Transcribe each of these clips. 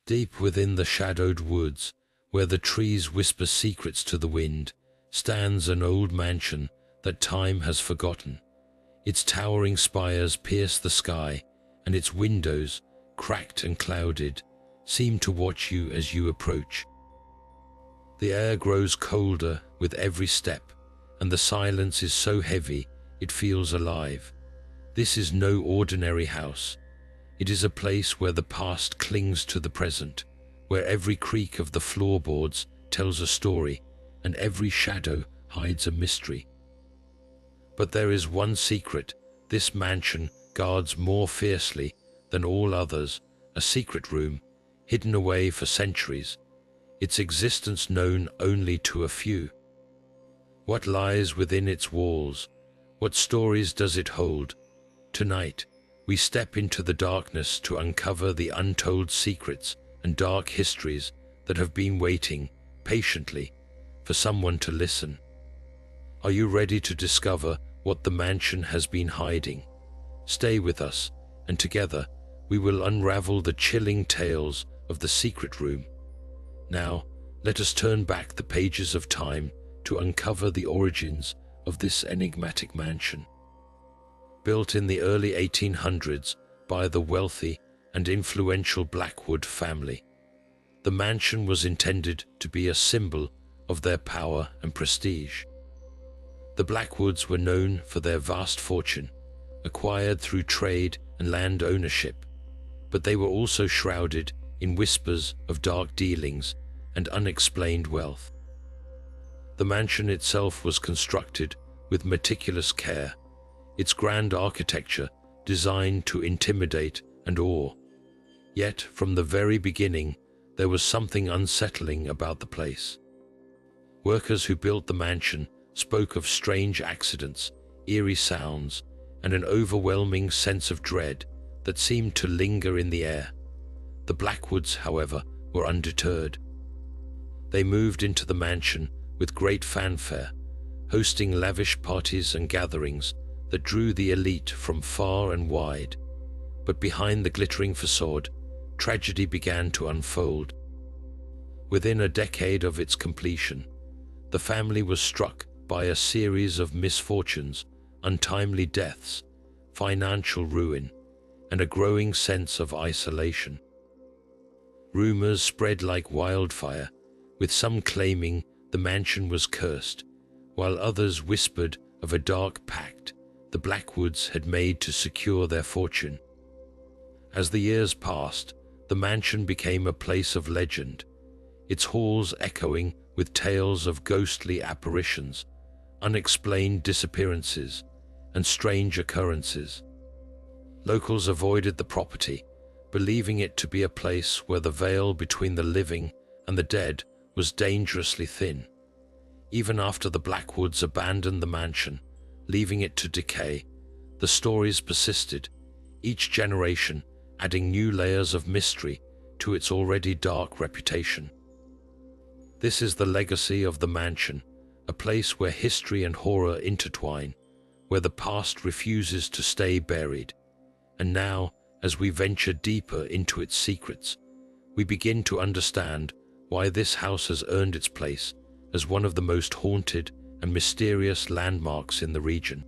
Deep within the shadowed woods, where the trees whisper secrets to the wind, stands an old mansion that time has forgotten. Its towering spires pierce the sky, and its windows, cracked and clouded, seem to watch you as you approach. The air grows colder with every step, and the silence is so heavy it feels alive. This is no ordinary house. It is a place where the past clings to the present, where every creak of the floorboards tells a story, and every shadow hides a mystery. But there is one secret this mansion guards more fiercely than all others, a secret room, hidden away for centuries, its existence known only to a few. What lies within its walls? What stories does it hold? Tonight, we step into the darkness to uncover the untold secrets and dark histories that have been waiting patiently for someone to listen. Are you ready to discover what the mansion has been hiding? Stay with us, and together we will unravel the chilling tales of the secret room. Now, let us turn back the pages of time to uncover the origins of this enigmatic mansion. Built in the early 1800s by the wealthy and influential Blackwood family, the mansion was intended to be a symbol of their power and prestige. The Blackwoods were known for their vast fortune, acquired through trade and land ownership, but they were also shrouded in whispers of dark dealings and unexplained wealth. The mansion itself was constructed with meticulous care, its grand architecture designed to intimidate and awe. Yet, from the very beginning, there was something unsettling about the place. Workers who built the mansion spoke of strange accidents, eerie sounds, and an overwhelming sense of dread that seemed to linger in the air. The Blackwoods, however, were undeterred. They moved into the mansion with great fanfare, hosting lavish parties and gatherings that drew the elite from far and wide. But behind the glittering facade, tragedy began to unfold. Within a decade of its completion, the family was struck by a series of misfortunes, untimely deaths, financial ruin, and a growing sense of isolation. Rumors spread like wildfire, with some claiming the mansion was cursed, while others whispered of a dark pact the Blackwoods had made to secure their fortune. As the years passed, the mansion became a place of legend, its halls echoing with tales of ghostly apparitions, unexplained disappearances, and strange occurrences. Locals avoided the property, believing it to be a place where the veil between the living and the dead was dangerously thin. Even after the Blackwoods abandoned the mansion, leaving it to decay, the stories persisted, each generation adding new layers of mystery to its already dark reputation. This is the legacy of the mansion, a place where history and horror intertwine, where the past refuses to stay buried. And now, as we venture deeper into its secrets, we begin to understand why this house has earned its place as one of the most haunted and mysterious landmarks in the region.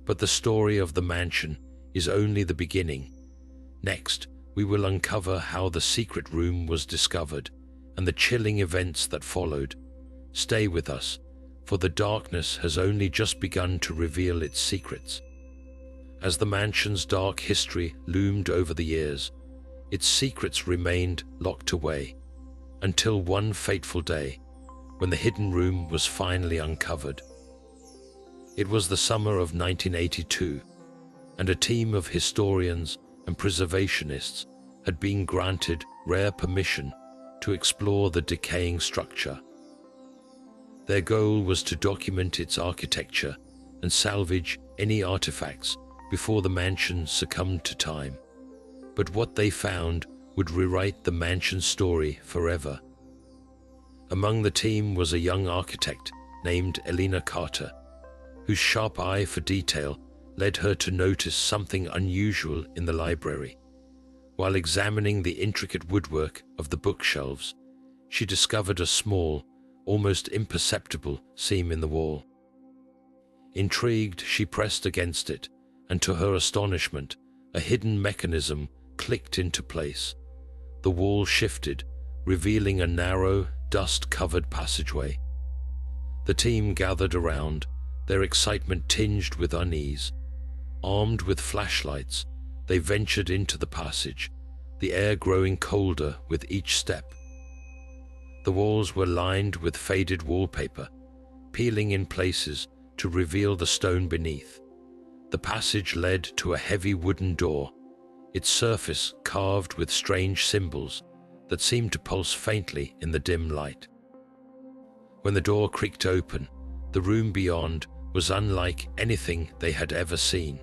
But the story of the mansion is only the beginning. Next, we will uncover how the secret room was discovered and the chilling events that followed. Stay with us, for the darkness has only just begun to reveal its secrets. As the mansion's dark history loomed over the years, its secrets remained locked away, until one fateful day, when the hidden room was finally uncovered. It was the summer of 1982, and a team of historians and preservationists had been granted rare permission to explore the decaying structure. Their goal was to document its architecture and salvage any artifacts before the mansion succumbed to time. But what they found would rewrite the mansion's story forever. Among the team was a young architect named Elena Carter, whose sharp eye for detail led her to notice something unusual in the library. While examining the intricate woodwork of the bookshelves, she discovered a small, almost imperceptible seam in the wall. Intrigued, she pressed against it, and to her astonishment, a hidden mechanism clicked into place. The wall shifted, revealing a narrow, dust-covered passageway. The team gathered around, their excitement tinged with unease. Armed with flashlights, they ventured into the passage, the air growing colder with each step. The walls were lined with faded wallpaper, peeling in places to reveal the stone beneath. The passage led to a heavy wooden door, its surface carved with strange symbols that seemed to pulse faintly in the dim light. When the door creaked open, the room beyond was unlike anything they had ever seen.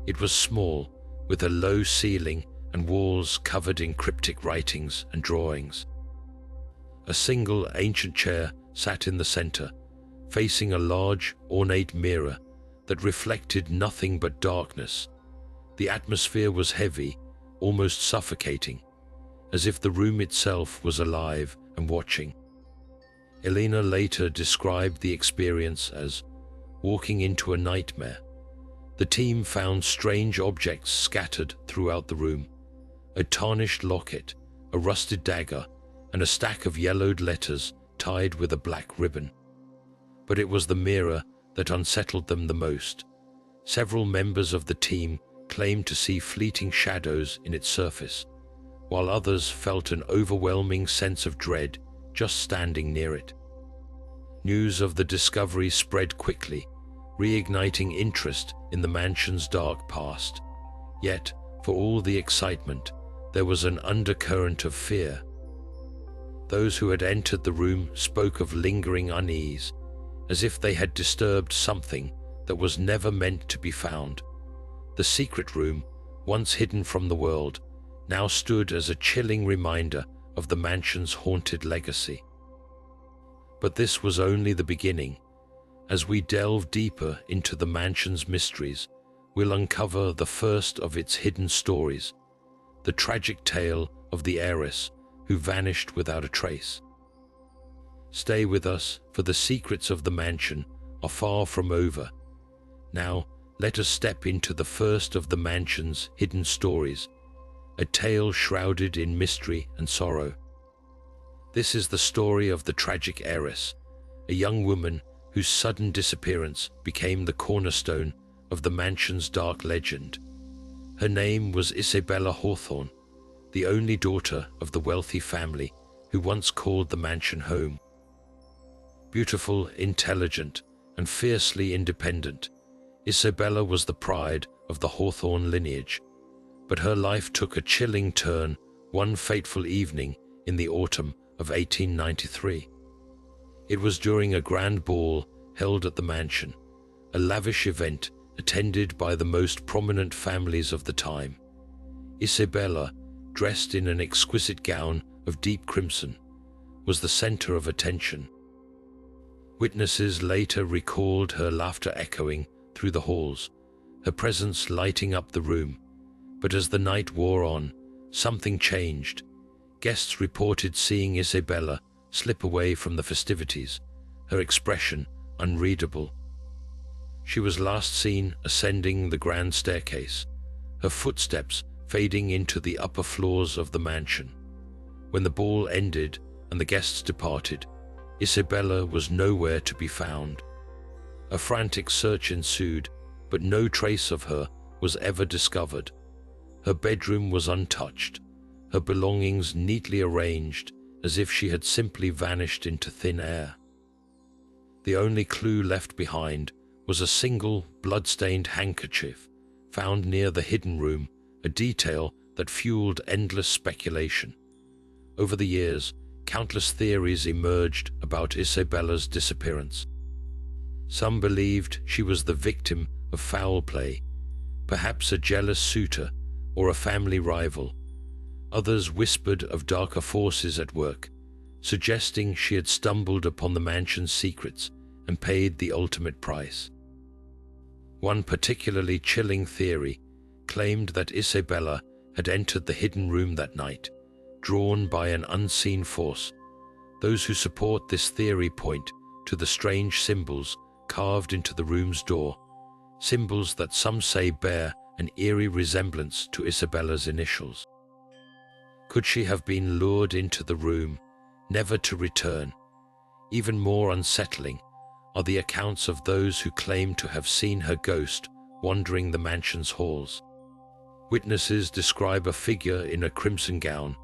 It was small, with a low ceiling and walls covered in cryptic writings and drawings. A single ancient chair sat in the center, facing a large, ornate mirror that reflected nothing but darkness. The atmosphere was heavy, almost suffocating, as if the room itself was alive and watching. Elena later described the experience as walking into a nightmare. The team found strange objects scattered throughout the room: a tarnished locket, a rusted dagger, and a stack of yellowed letters tied with a black ribbon. But it was the mirror that unsettled them the most. Several members of the team claimed to see fleeting shadows in its surface, while others felt an overwhelming sense of dread just standing near it. News of the discovery spread quickly, reigniting interest in the mansion's dark past. Yet, for all the excitement, there was an undercurrent of fear. Those who had entered the room spoke of lingering unease, as if they had disturbed something that was never meant to be found. The secret room, once hidden from the world, now stood as a chilling reminder of the mansion's haunted legacy. But this was only the beginning. As we delve deeper into the mansion's mysteries, we'll uncover the first of its hidden stories, the tragic tale of the heiress who vanished without a trace. Stay with us, for the secrets of the mansion are far from over. Now, let us step into the first of the mansion's hidden stories, a tale shrouded in mystery and sorrow. This is the story of the tragic heiress, a young woman whose sudden disappearance became the cornerstone of the mansion's dark legend. Her name was Isabella Hawthorne, the only daughter of the wealthy family who once called the mansion home. Beautiful, intelligent, and fiercely independent, Isabella was the pride of the Hawthorne lineage. But her life took a chilling turn one fateful evening in the autumn of 1893. It was during a grand ball held at the mansion, a lavish event attended by the most prominent families of the time. Isabella, dressed in an exquisite gown of deep crimson, was the center of attention. Witnesses later recalled her laughter echoing through the halls, her presence lighting up the room. But as the night wore on, something changed. Guests reported seeing Isabella slip away from the festivities, her expression unreadable. She was last seen ascending the grand staircase, her footsteps fading into the upper floors of the mansion. When the ball ended and the guests departed, Isabella was nowhere to be found. A frantic search ensued, but no trace of her was ever discovered. Her bedroom was untouched, her belongings neatly arranged as if she had simply vanished into thin air. The only clue left behind was a single bloodstained handkerchief found near the hidden room, a detail that fueled endless speculation. Over the years, countless theories emerged about Isabella's disappearance. Some believed she was the victim of foul play, perhaps a jealous suitor or a family rival. Others whispered of darker forces at work, suggesting she had stumbled upon the mansion's secrets and paid the ultimate price. One particularly chilling theory claimed that Isabella had entered the hidden room that night, drawn by an unseen force. Those who support this theory point to the strange symbols carved into the room's door, symbols that some say bear an eerie resemblance to Isabella's initials. Could she have been lured into the room, never to return? Even more unsettling are the accounts of those who claim to have seen her ghost wandering the mansion's halls. Witnesses describe a figure in a crimson gown,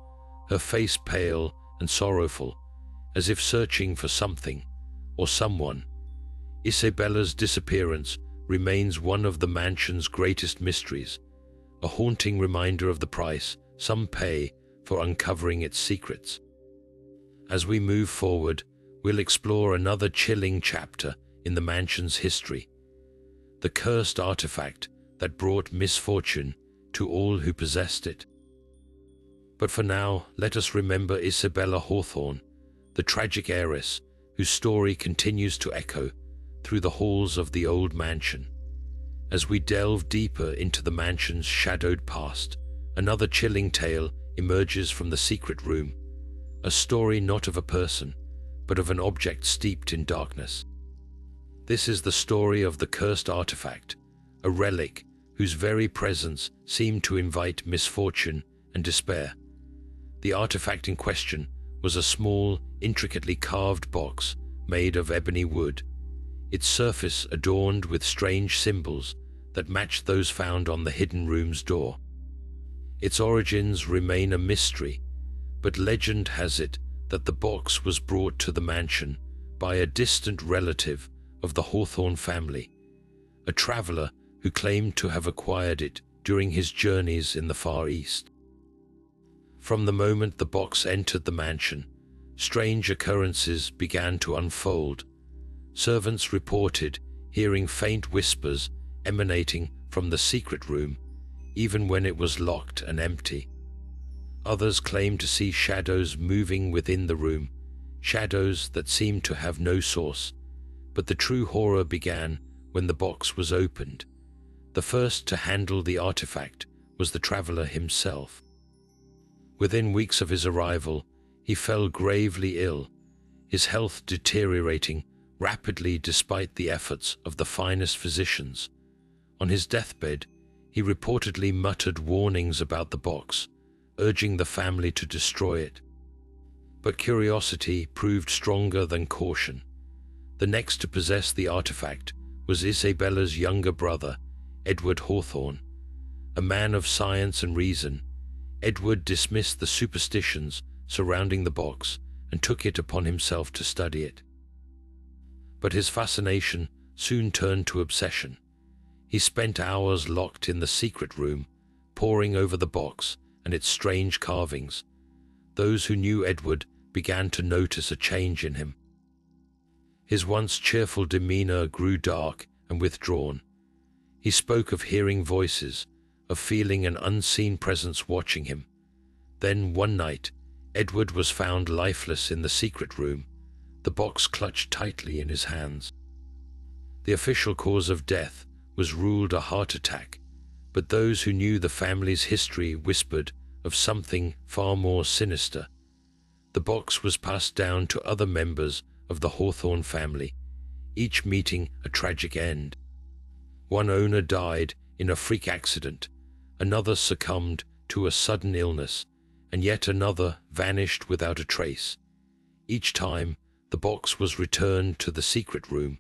her face pale and sorrowful, as if searching for something or someone. Isabella's disappearance remains one of the mansion's greatest mysteries, a haunting reminder of the price some pay for uncovering its secrets. As we move forward, we'll explore another chilling chapter in the mansion's history, the cursed artifact that brought misfortune to all who possessed it. But for now, let us remember Isabella Hawthorne, the tragic heiress whose story continues to echo through the halls of the old mansion. As we delve deeper into the mansion's shadowed past, another chilling tale emerges from the secret room, a story not of a person, but of an object steeped in darkness. This is the story of the cursed artifact, a relic whose very presence seemed to invite misfortune and despair. The artifact in question was a small, intricately carved box made of ebony wood, its surface adorned with strange symbols that matched those found on the hidden room's door. Its origins remain a mystery, but legend has it that the box was brought to the mansion by a distant relative of the Hawthorne family, a traveler who claimed to have acquired it during his journeys in the Far East. From the moment the box entered the mansion, strange occurrences began to unfold. Servants reported hearing faint whispers emanating from the secret room, even when it was locked and empty. Others claimed to see shadows moving within the room, shadows that seemed to have no source. But the true horror began when the box was opened. The first to handle the artifact was the traveler himself. Within weeks of his arrival, he fell gravely ill, his health deteriorating rapidly despite the efforts of the finest physicians. On his deathbed, he reportedly muttered warnings about the box, urging the family to destroy it. But curiosity proved stronger than caution. The next to possess the artifact was Isabella's younger brother, Edward Hawthorne. A man of science and reason, Edward dismissed the superstitions surrounding the box and took it upon himself to study it. But his fascination soon turned to obsession. He spent hours locked in the secret room, poring over the box and its strange carvings. Those who knew Edward began to notice a change in him. His once cheerful demeanor grew dark and withdrawn. He spoke of hearing voices, of feeling an unseen presence watching him. Then one night, Edward was found lifeless in the secret room, the box clutched tightly in his hands. The official cause of death was ruled a heart attack, but those who knew the family's history whispered of something far more sinister. The box was passed down to other members of the Hawthorne family, each meeting a tragic end. One owner died in a freak accident, another succumbed to a sudden illness, and yet another vanished without a trace. Each time, the box was returned to the secret room,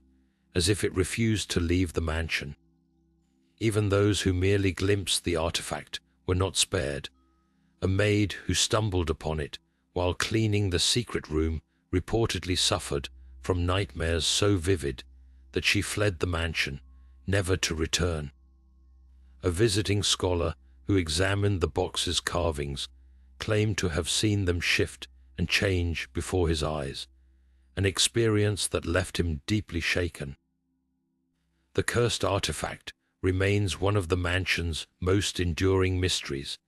as if it refused to leave the mansion. Even those who merely glimpsed the artifact were not spared. A maid who stumbled upon it while cleaning the secret room reportedly suffered from nightmares so vivid that she fled the mansion, never to return. A visiting scholar who examined the box's carvings claimed to have seen them shift and change before his eyes, an experience that left him deeply shaken. The cursed artifact remains one of the mansion's most enduring mysteries,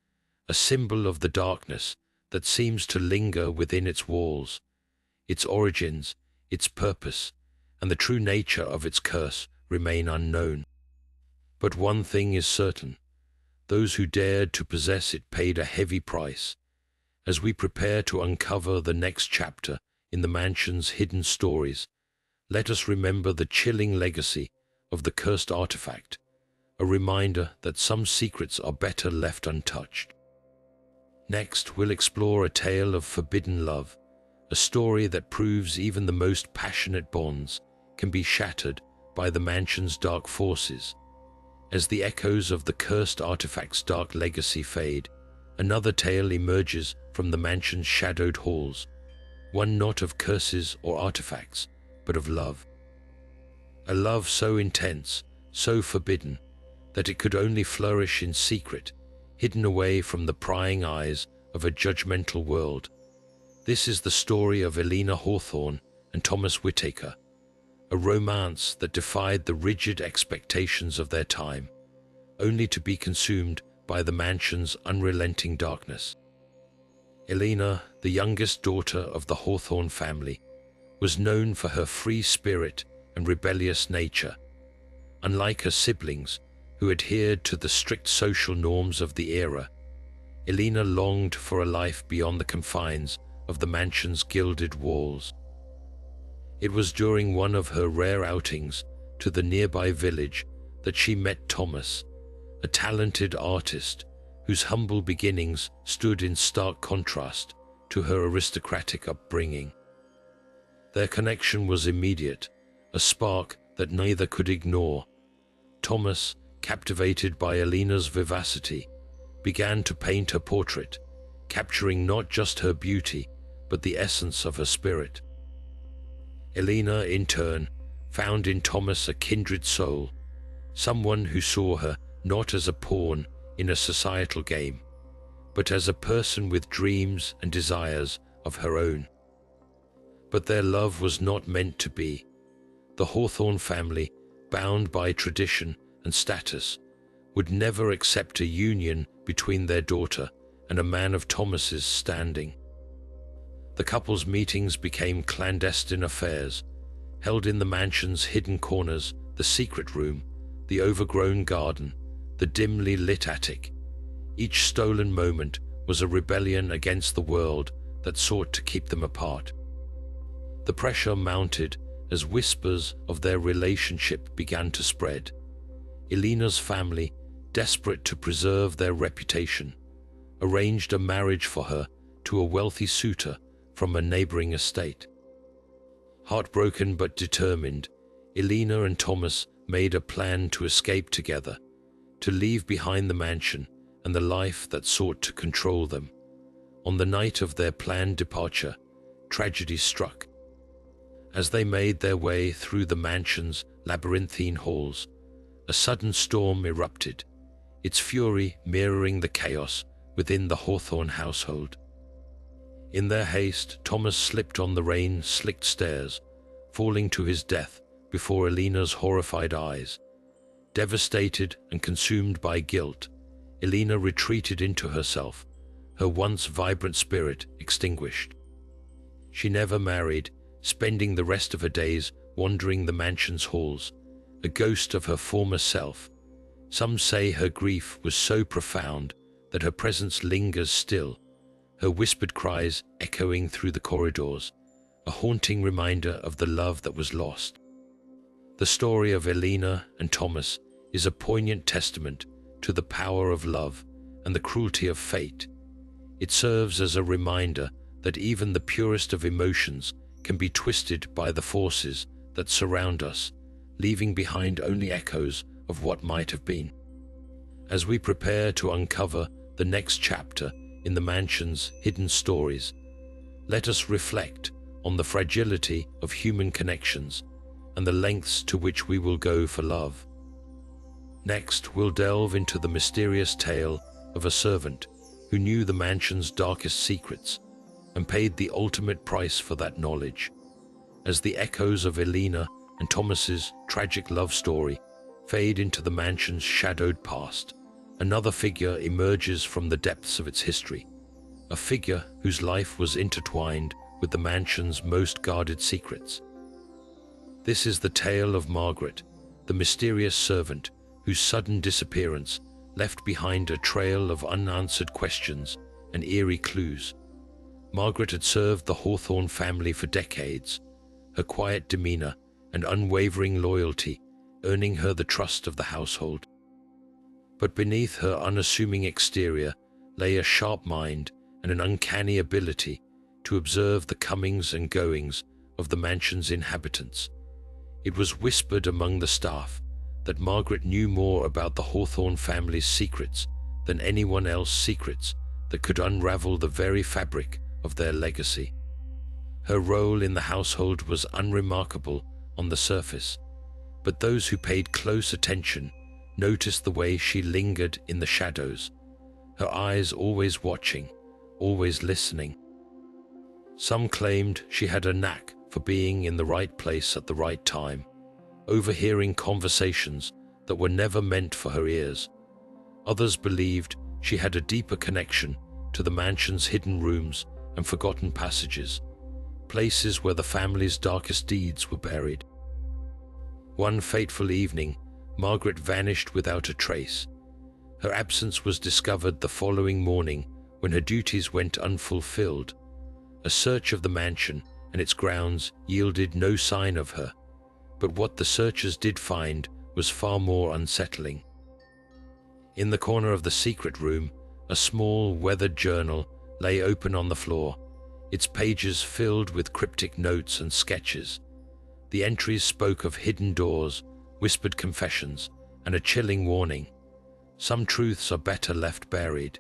a symbol of the darkness that seems to linger within its walls. Its origins, its purpose, and the true nature of its curse remain unknown. But one thing is certain: those who dared to possess it paid a heavy price. As we prepare to uncover the next chapter in the mansion's hidden stories, let us remember the chilling legacy of the cursed artifact, a reminder that some secrets are better left untouched. Next, we'll explore a tale of forbidden love, a story that proves even the most passionate bonds can be shattered by the mansion's dark forces. As the echoes of the cursed artifact's dark legacy fade, another tale emerges from the mansion's shadowed halls, one not of curses or artifacts, but of love. A love so intense, so forbidden, that it could only flourish in secret, hidden away from the prying eyes of a judgmental world. This is the story of Isabella Hawthorne and Thomas Whitaker, a romance that defied the rigid expectations of their time, only to be consumed by the mansion's unrelenting darkness. Isabella, the youngest daughter of the Hawthorne family, was known for her free spirit and rebellious nature. Unlike her siblings, who adhered to the strict social norms of the era, Isabella longed for a life beyond the confines of the mansion's gilded walls. It was during one of her rare outings to the nearby village that she met Thomas, a talented artist whose humble beginnings stood in stark contrast to her aristocratic upbringing. Their connection was immediate, a spark that neither could ignore. Thomas, captivated by Isabelle's vivacity, began to paint her portrait, capturing not just her beauty, but the essence of her spirit. Isabella, in turn, found in Thomas a kindred soul, someone who saw her not as a pawn in a societal game, but as a person with dreams and desires of her own. But their love was not meant to be. The Hawthorne family, bound by tradition and status, would never accept a union between their daughter and a man of Thomas's standing. The couple's meetings became clandestine affairs, held in the mansion's hidden corners, the secret room, the overgrown garden, the dimly lit attic. Each stolen moment was a rebellion against the world that sought to keep them apart. The pressure mounted as whispers of their relationship began to spread. Isabelle's family, desperate to preserve their reputation, arranged a marriage for her to a wealthy suitor from a neighboring estate. Heartbroken but determined, Isabella and Thomas made a plan to escape together, to leave behind the mansion and the life that sought to control them. On the night of their planned departure, tragedy struck. As they made their way through the mansion's labyrinthine halls, a sudden storm erupted, its fury mirroring the chaos within the Hawthorne household. In their haste, Thomas slipped on the rain-slicked stairs, falling to his death before Isabelle's horrified eyes. Devastated and consumed by guilt, Isabella retreated into herself, her once vibrant spirit extinguished. She never married, spending the rest of her days wandering the mansion's halls, a ghost of her former self. Some say her grief was so profound that her presence lingers still, her whispered cries echoing through the corridors, a haunting reminder of the love that was lost. The story of Isabella and Thomas is a poignant testament to the power of love and the cruelty of fate. It serves as a reminder that even the purest of emotions can be twisted by the forces that surround us, leaving behind only echoes of what might have been. As we prepare to uncover the next chapter in the mansion's hidden stories, let us reflect on the fragility of human connections and the lengths to which we will go for love. Next, we'll delve into the mysterious tale of a servant who knew the mansion's darkest secrets and paid the ultimate price for that knowledge. As the echoes of Isabella and Thomas's tragic love story fade into the mansion's shadowed past, another figure emerges from the depths of its history, a figure whose life was intertwined with the mansion's most guarded secrets. This is the tale of Margaret, the mysterious servant whose sudden disappearance left behind a trail of unanswered questions and eerie clues. Margaret had served the Hawthorne family for decades, her quiet demeanor and unwavering loyalty earning her the trust of the household. But beneath her unassuming exterior lay a sharp mind and an uncanny ability to observe the comings and goings of the mansion's inhabitants. It was whispered among the staff that Margaret knew more about the Hawthorne family's secrets than anyone else's secrets that could unravel the very fabric of their legacy. Her role in the household was unremarkable on the surface, but those who paid close attention noticed the way she lingered in the shadows, her eyes always watching, always listening. Some claimed she had a knack for being in the right place at the right time, overhearing conversations that were never meant for her ears. Others believed she had a deeper connection to the mansion's hidden rooms and forgotten passages, places where the family's darkest deeds were buried. One fateful evening, Margaret vanished without a trace. Her absence was discovered the following morning when her duties went unfulfilled. A search of the mansion and its grounds yielded no sign of her, but what the searchers did find was far more unsettling. In the corner of the secret room, a small, weathered journal lay open on the floor, its pages filled with cryptic notes and sketches. The entries spoke of hidden doors, whispered confessions, and a chilling warning. Some truths are better left buried.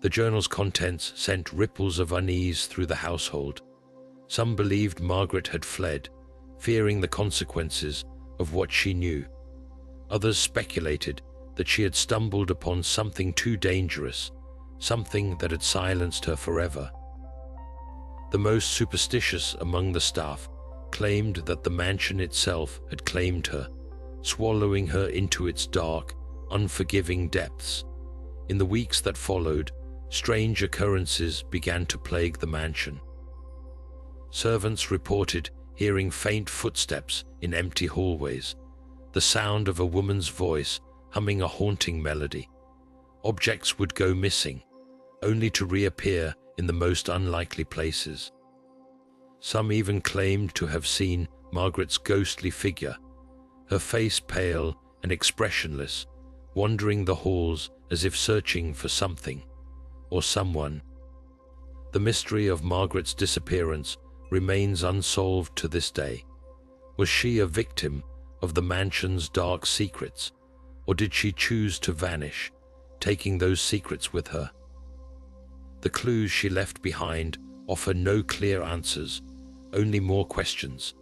The journal's contents sent ripples of unease through the household. Some believed Margaret had fled, fearing the consequences of what she knew. Others speculated that she had stumbled upon something too dangerous, something that had silenced her forever. The most superstitious among the staff claimed that the mansion itself had claimed her, swallowing her into its dark, unforgiving depths. In the weeks that followed, strange occurrences began to plague the mansion. Servants reported hearing faint footsteps in empty hallways, the sound of a woman's voice humming a haunting melody. Objects would go missing, only to reappear in the most unlikely places. Some even claimed to have seen Margaret's ghostly figure, her face pale and expressionless, wandering the halls as if searching for something or someone. The mystery of Margaret's disappearance remains unsolved to this day. Was she a victim of the mansion's dark secrets, or did she choose to vanish, taking those secrets with her? The clues she left behind offer no clear answers, only more questions.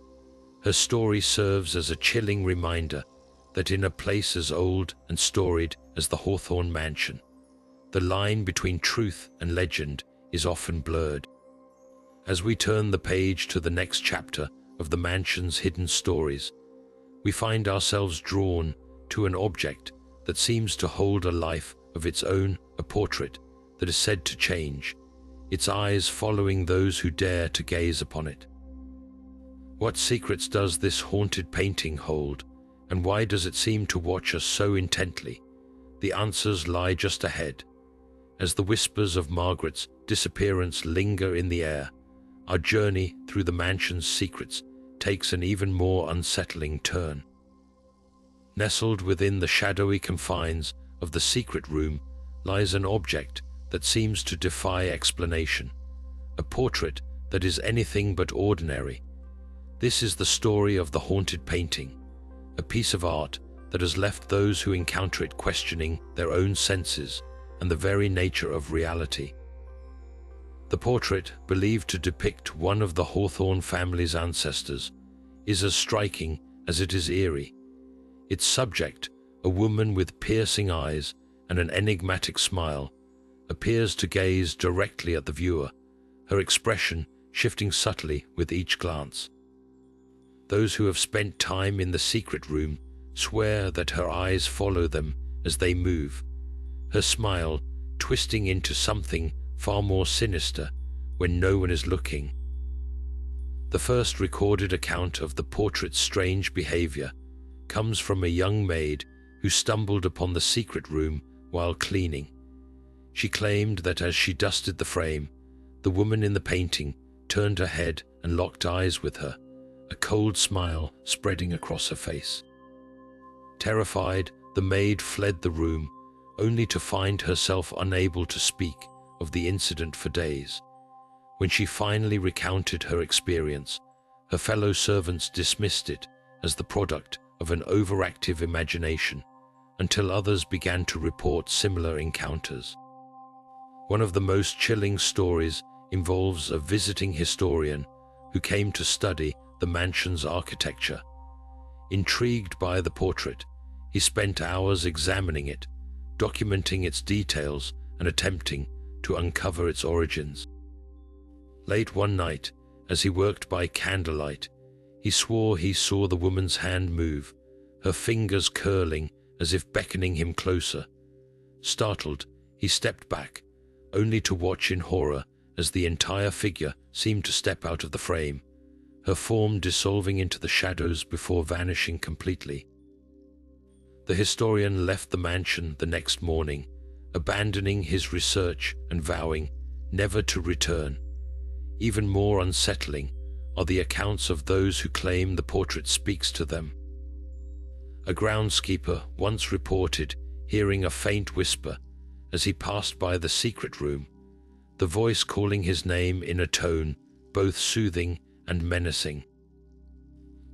Her story serves as a chilling reminder that in a place as old and storied as the Hawthorne mansion, the line between truth and legend is often blurred. As we turn the page to the next chapter of the mansion's hidden stories, we find ourselves drawn to an object that seems to hold a life of its own, a portrait that is said to change, its eyes following those who dare to gaze upon it. What secrets does this haunted painting hold, and why does it seem to watch us so intently? The answers lie just ahead. As the whispers of Margaret's disappearance linger in the air, our journey through the mansion's secrets takes an even more unsettling turn. Nestled within the shadowy confines of the secret room lies an object that seems to defy explanation, a portrait that is anything but ordinary. This is the story of the haunted painting, a piece of art that has left those who encounter it questioning their own senses and the very nature of reality. The portrait, believed to depict one of the Hawthorne family's ancestors, is as striking as it is eerie. Its subject, a woman with piercing eyes and an enigmatic smile, appears to gaze directly at the viewer, her expression shifting subtly with each glance. Those who have spent time in the secret room swear that her eyes follow them as they move, her smile twisting into something far more sinister when no one is looking. The first recorded account of the portrait's strange behavior comes from a young maid who stumbled upon the secret room while cleaning. She claimed that as she dusted the frame, the woman in the painting turned her head and locked eyes with her, a cold smile spreading across her face. Terrified, the maid fled the room, only to find herself unable to speak of the incident for days. When she finally recounted her experience, her fellow servants dismissed it as the product of an overactive imagination, until others began to report similar encounters. One of the most chilling stories involves a visiting historian who came to study the mansion's architecture. Intrigued by the portrait, he spent hours examining it, documenting its details and attempting to uncover its origins. Late one night, as he worked by candlelight, he swore he saw the woman's hand move, her fingers curling as if beckoning him closer. Startled, he stepped back, only to watch in horror as the entire figure seemed to step out of the frame, her form dissolving into the shadows before vanishing completely. The historian left the mansion the next morning, abandoning his research and vowing never to return. Even more unsettling are the accounts of those who claim the portrait speaks to them. A groundskeeper once reported hearing a faint whisper as he passed by the secret room, the voice calling his name in a tone both soothing and menacing.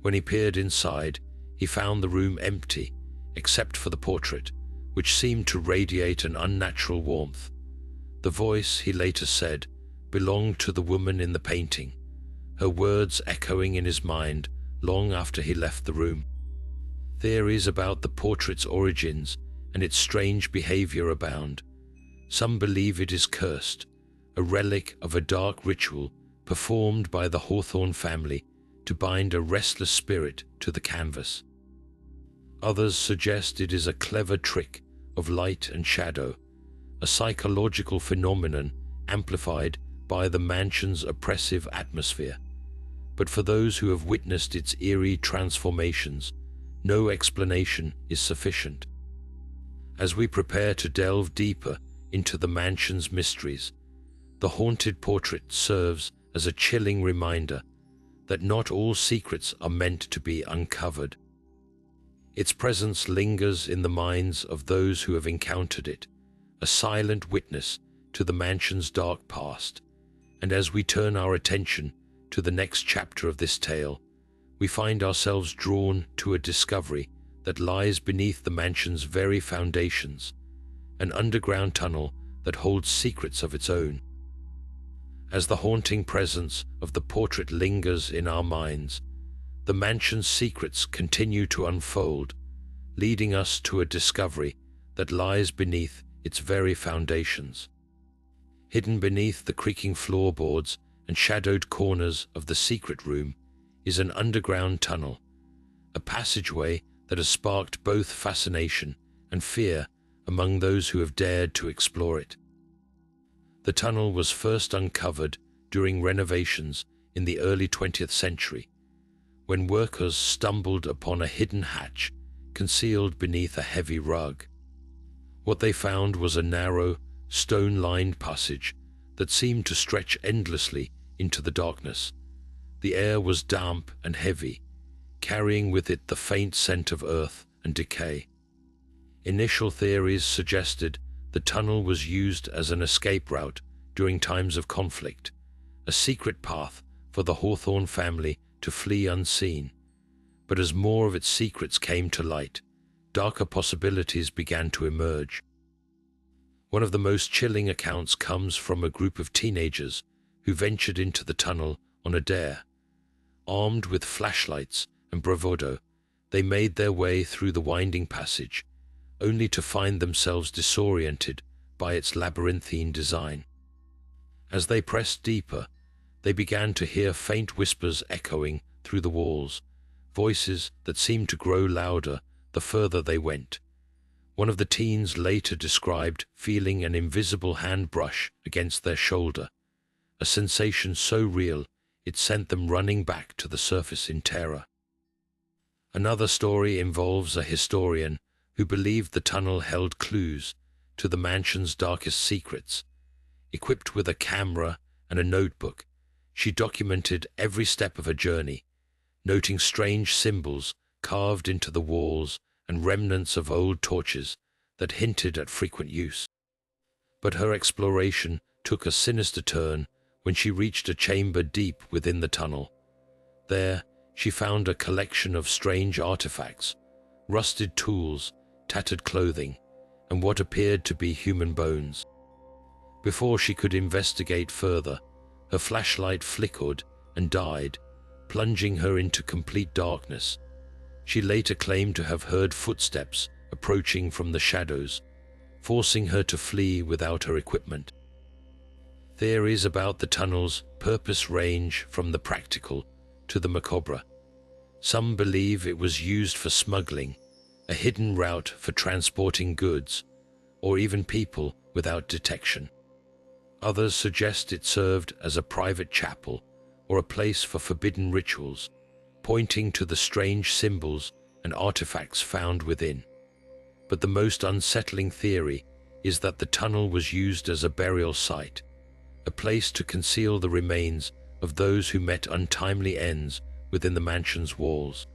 When he peered inside, he found the room empty, except for the portrait, which seemed to radiate an unnatural warmth. The voice, he later said, belonged to the woman in the painting, her words echoing in his mind long after he left the room. Theories about the portrait's origins and its strange behavior abound. Some believe it is cursed, a relic of a dark ritual performed by the Hawthorne family to bind a restless spirit to the canvas. Others suggest it is a clever trick of light and shadow, a psychological phenomenon amplified by the mansion's oppressive atmosphere. But for those who have witnessed its eerie transformations, no explanation is sufficient. As we prepare to delve deeper into the mansion's mysteries, the haunted portrait serves as a chilling reminder that not all secrets are meant to be uncovered. Its presence lingers in the minds of those who have encountered it, a silent witness to the mansion's dark past. And as we turn our attention to the next chapter of this tale, we find ourselves drawn to a discovery that lies beneath the mansion's very foundations, an underground tunnel that holds secrets of its own. As the haunting presence of the portrait lingers in our minds, the mansion's secrets continue to unfold, leading us to a discovery that lies beneath its very foundations. Hidden beneath the creaking floorboards and shadowed corners of the secret room is an underground tunnel, a passageway that has sparked both fascination and fear among those who have dared to explore it. The tunnel was first uncovered during renovations in the early 20th century, when workers stumbled upon a hidden hatch concealed beneath a heavy rug. What they found was a narrow, stone-lined passage that seemed to stretch endlessly into the darkness. The air was damp and heavy, carrying with it the faint scent of earth and decay. Initial theories suggested the tunnel was used as an escape route during times of conflict, a secret path for the Hawthorne family to flee unseen. But as more of its secrets came to light, darker possibilities began to emerge. One of the most chilling accounts comes from a group of teenagers who ventured into the tunnel on a dare. Armed with flashlights and bravado, they made their way through the winding passage, only to find themselves disoriented by its labyrinthine design. As they pressed deeper, they began to hear faint whispers echoing through the walls, voices that seemed to grow louder the further they went. One of the teens later described feeling an invisible hand brush against their shoulder, a sensation so real it sent them running back to the surface in terror. Another story involves a historian who believed the tunnel held clues to the mansion's darkest secrets. Equipped with a camera and a notebook, she documented every step of her journey, noting strange symbols carved into the walls and remnants of old torches that hinted at frequent use. But her exploration took a sinister turn when she reached a chamber deep within the tunnel. There, she found a collection of strange artifacts, rusted tools, tattered clothing, and what appeared to be human bones. Before she could investigate further, her flashlight flickered and died, plunging her into complete darkness. She later claimed to have heard footsteps approaching from the shadows, forcing her to flee without her equipment. Theories about the tunnel's purpose range from the practical to the macabre. Some believe it was used for smuggling, a hidden route for transporting goods, or even people without detection. Others suggest it served as a private chapel or a place for forbidden rituals, pointing to the strange symbols and artifacts found within. But the most unsettling theory is that the tunnel was used as a burial site, a place to conceal the remains of those who met untimely ends within the mansion's walls.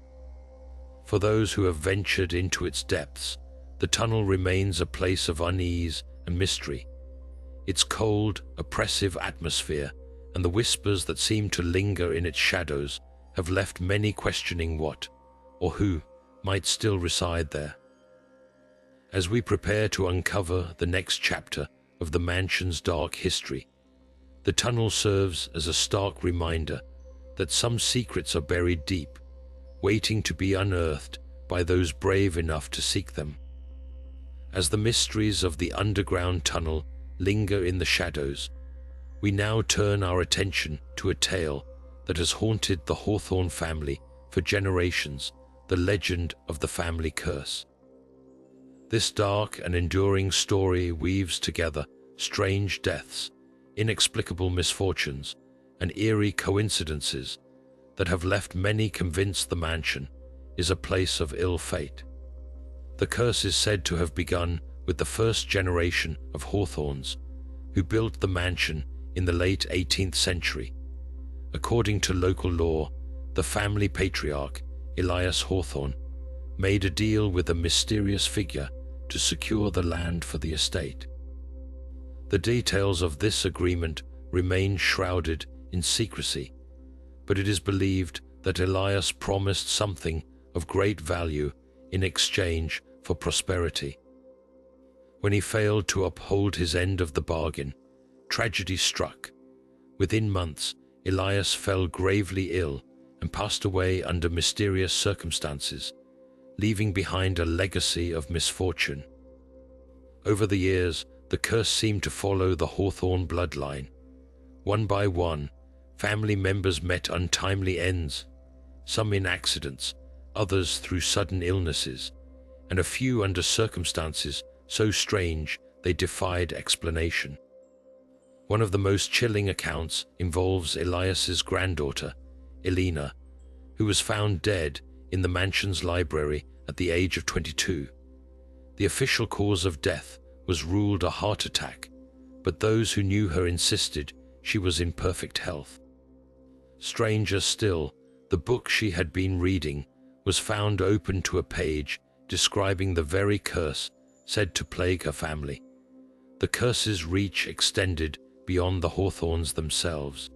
For those who have ventured into its depths, the tunnel remains a place of unease and mystery. Its cold, oppressive atmosphere and the whispers that seem to linger in its shadows have left many questioning what, or who, might still reside there. As we prepare to uncover the next chapter of the mansion's dark history, the tunnel serves as a stark reminder that some secrets are buried deep, waiting to be unearthed by those brave enough to seek them. As the mysteries of the underground tunnel linger in the shadows, we now turn our attention to a tale that has haunted the Hawthorne family for generations, the legend of the family curse. This dark and enduring story weaves together strange deaths, inexplicable misfortunes, and eerie coincidences that have left many convinced the mansion is a place of ill fate. The curse is said to have begun with the first generation of Hawthornes, who built the mansion in the late 18th century. According to local law, the family patriarch, Elias Hawthorne, made a deal with a mysterious figure to secure the land for the estate. The details of this agreement remain shrouded in secrecy, but it is believed that Elias promised something of great value in exchange for prosperity. When he failed to uphold his end of the bargain, tragedy struck. Within months, Elias fell gravely ill and passed away under mysterious circumstances, leaving behind a legacy of misfortune. Over the years, the curse seemed to follow the Hawthorne bloodline. One by one, family members met untimely ends, some in accidents, others through sudden illnesses, and a few under circumstances so strange they defied explanation. One of the most chilling accounts involves Elias's granddaughter, Elena, who was found dead in the mansion's library at the age of 22. The official cause of death was ruled a heart attack, but those who knew her insisted she was in perfect health. Stranger still, the book she had been reading was found open to a page describing the very curse said to plague her family. The curse's reach extended beyond the Hawthornes themselves.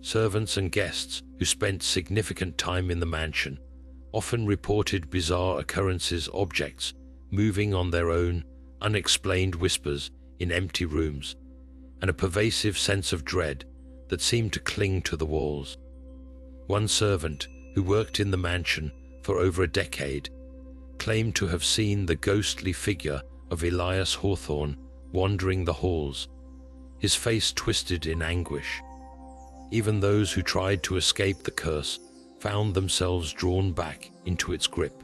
Servants and guests who spent significant time in the mansion often reported bizarre occurrences, objects moving on their own, unexplained whispers in empty rooms, and a pervasive sense of dread that seemed to cling to the walls. One servant, who worked in the mansion for over a decade, claimed to have seen the ghostly figure of Elias Hawthorne wandering the halls, his face twisted in anguish. Even those who tried to escape the curse found themselves drawn back into its grip.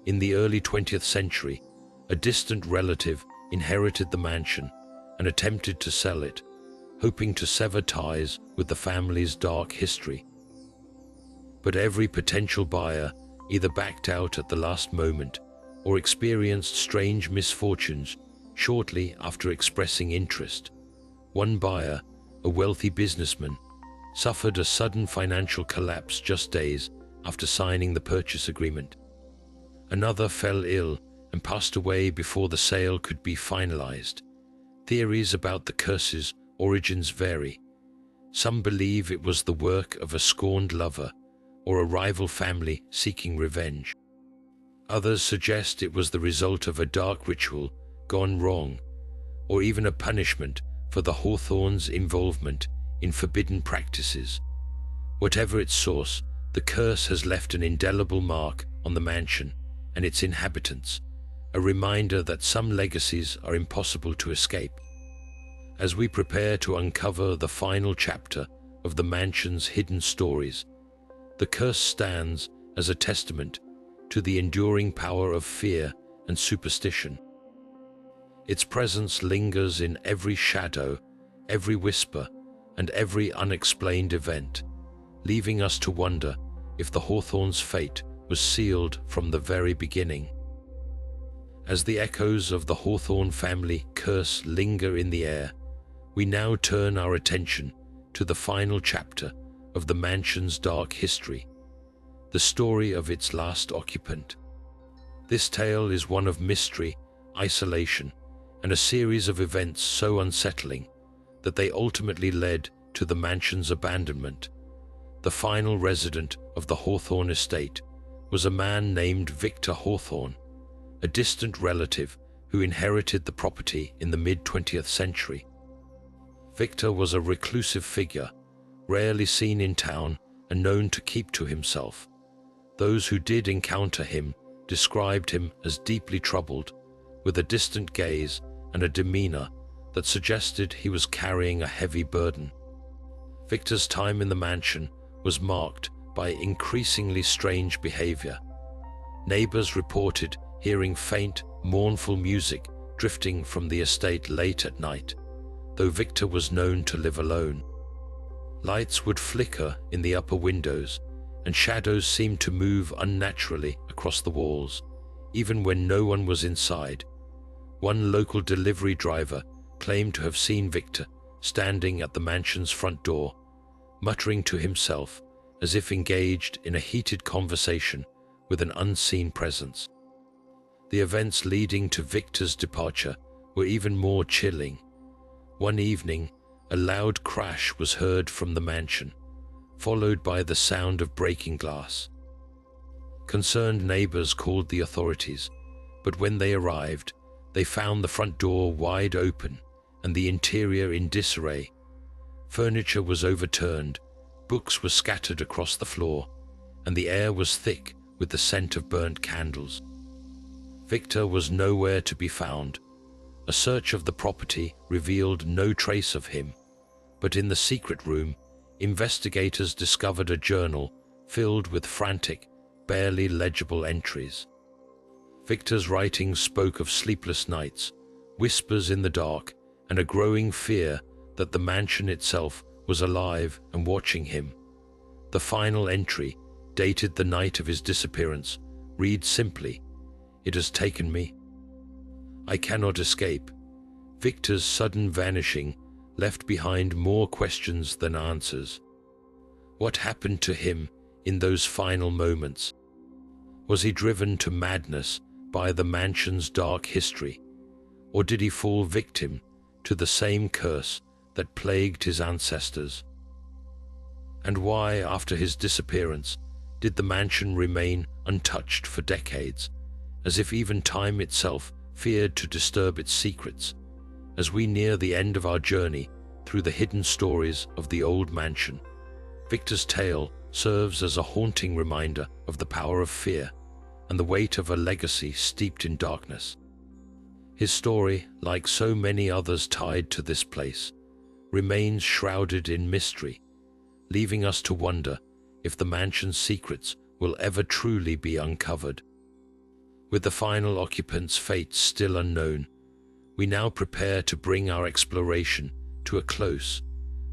In the early 20th century, a distant relative inherited the mansion and attempted to sell it, hoping to sever ties with the family's dark history. But every potential buyer either backed out at the last moment or experienced strange misfortunes shortly after expressing interest. One buyer, a wealthy businessman, suffered a sudden financial collapse just days after signing the purchase agreement. Another fell ill and passed away before the sale could be finalized. Theories about the curse's origins vary. Some believe it was the work of a scorned lover or a rival family seeking revenge. Others suggest it was the result of a dark ritual gone wrong, or even a punishment for the Hawthornes' involvement in forbidden practices. Whatever its source, the curse has left an indelible mark on the mansion and its inhabitants, a reminder that some legacies are impossible to escape. As we prepare to uncover the final chapter of the mansion's hidden stories, the curse stands as a testament to the enduring power of fear and superstition. Its presence lingers in every shadow, every whisper, and every unexplained event, leaving us to wonder if the Hawthornes' fate was sealed from the very beginning. As the echoes of the Hawthorne family curse linger in the air, we now turn our attention to the final chapter of the mansion's dark history, the story of its last occupant. This tale is one of mystery, isolation, and a series of events so unsettling that they ultimately led to the mansion's abandonment. The final resident of the Hawthorne estate was a man named Victor Hawthorne, a distant relative who inherited the property in the mid-20th century. Victor was a reclusive figure, rarely seen in town and known to keep to himself. Those who did encounter him described him as deeply troubled, with a distant gaze and a demeanor that suggested he was carrying a heavy burden. Victor's time in the mansion was marked by increasingly strange behavior. Neighbors reported hearing faint, mournful music drifting from the estate late at night, though Victor was known to live alone. Lights would flicker in the upper windows, and shadows seemed to move unnaturally across the walls, even when no one was inside. One local delivery driver claimed to have seen Victor standing at the mansion's front door, muttering to himself as if engaged in a heated conversation with an unseen presence. The events leading to Victor's departure were even more chilling. One evening, a loud crash was heard from the mansion, followed by the sound of breaking glass. Concerned neighbors called the authorities, but when they arrived, they found the front door wide open and the interior in disarray. Furniture was overturned, books were scattered across the floor, and the air was thick with the scent of burnt candles. Victor was nowhere to be found. A search of the property revealed no trace of him, but in the secret room, investigators discovered a journal filled with frantic, barely legible entries. Victor's writings spoke of sleepless nights, whispers in the dark, and a growing fear that the mansion itself was alive and watching him. The final entry, dated the night of his disappearance, reads simply, "It has taken me. I cannot escape." Victor's sudden vanishing left behind more questions than answers. What happened to him in those final moments? Was he driven to madness by the mansion's dark history, or did he fall victim to the same curse that plagued his ancestors? And why, after his disappearance, did the mansion remain untouched for decades, as if even time itself feared to disturb its secrets? As we near the end of our journey through the hidden stories of the old mansion, Victor's tale serves as a haunting reminder of the power of fear and the weight of a legacy steeped in darkness. His story, like so many others tied to this place, remains shrouded in mystery, leaving us to wonder if the mansion's secrets will ever truly be uncovered. With the final occupant's fate still unknown, we now prepare to bring our exploration to a close,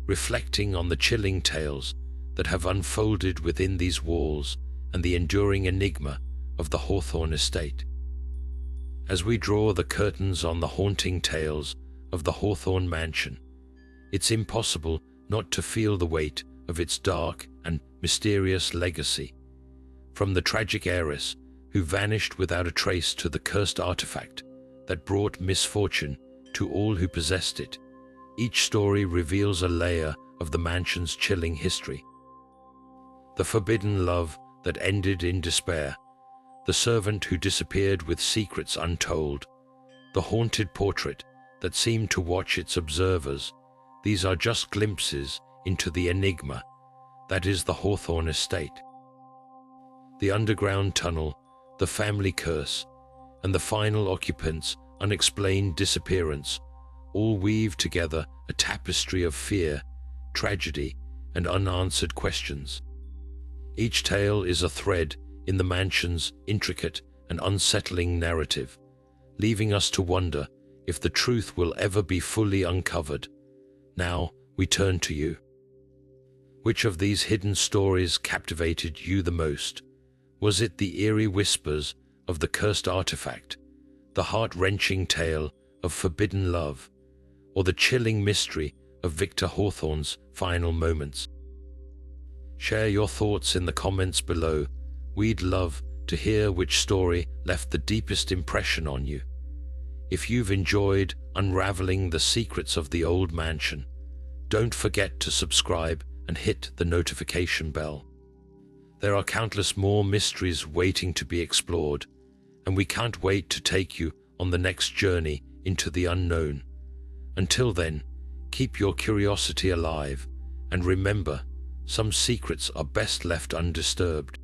reflecting on the chilling tales that have unfolded within these walls and the enduring enigma of the Hawthorne estate. As we draw the curtains on the haunting tales of the Hawthorne mansion, it's impossible not to feel the weight of its dark and mysterious legacy. From the tragic heiress who vanished without a trace to the cursed artifact that brought misfortune to all who possessed it, each story reveals a layer of the mansion's chilling history. The forbidden love that ended in despair, the servant who disappeared with secrets untold, the haunted portrait that seemed to watch its observers, these are just glimpses into the enigma that is the Hawthorne estate. The underground tunnel, the family curse, and the final occupant's unexplained disappearance all weave together a tapestry of fear, tragedy, and unanswered questions. Each tale is a thread in the mansion's intricate and unsettling narrative, leaving us to wonder if the truth will ever be fully uncovered. Now we turn to you. Which of these hidden stories captivated you the most? Was it the eerie whispers of the cursed artifact, the heart-wrenching tale of forbidden love, or the chilling mystery of Victor Hawthorne's final moments? Share your thoughts in the comments below. We'd love to hear which story left the deepest impression on you. If you've enjoyed unraveling the secrets of the old mansion, don't forget to subscribe and hit the notification bell. There are countless more mysteries waiting to be explored, and we can't wait to take you on the next journey into the unknown. Until then, keep your curiosity alive, and remember, some secrets are best left undisturbed.